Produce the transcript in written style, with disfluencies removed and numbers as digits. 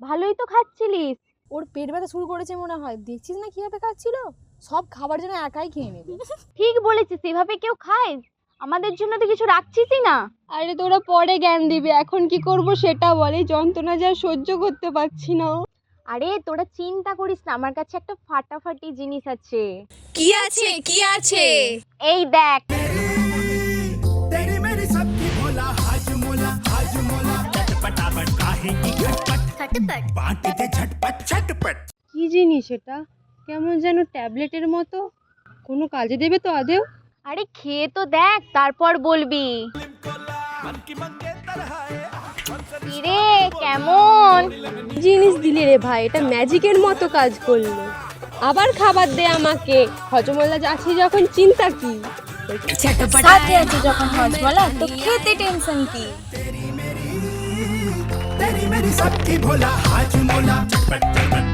ভালোই তো খাচ্ছিলিস। ওর পেট ব্যথা শুরু করেছে মনে হয়, দেখছিস না কিভাবে খাচ্ছিল, সব খাবার যেন একাই খেয়ে নেবে। ঠিক বলেছিস, এভাবে কেউ খায়? আমাদের জন্য তো কিছু রাখছিসই না। আরে তোরা পরে জ্ঞান দিবি, এখন কি করব সেটা বলে, যন্ত্রণা যা সহ্য করতে পারছি না। আরে তোরা চিন্তা করিস না, আমার কাছে একটা ফাটাফাটি জিনিস আছে। কি আছে কি আছে? এই দেখ। तेरी मेरी सबकी भोला हाजमोला चटपटापट काहे की खटपट बांट दे झटपट झटपट। কি জিনিস এটা? কেমন যেন ট্যাবলেটের মতো, কোনো কাজে দেবে তো আদেও? আরে খেয়ে তো দেখ, তারপর বলবি। কিরে কেমন জিনিস দিলি রে ভাই, এটা ম্যাজিকের মতো কাজ করলো। আবার খাবার দে আমাকে, হজমলা যাচ্ছি যখন চিন্তা কি। সাথে আছে যখন হজমলা, তো খেতে টেনশন কি? तेरी मेरी सबकी भोला हाजमोला चटपट चटपट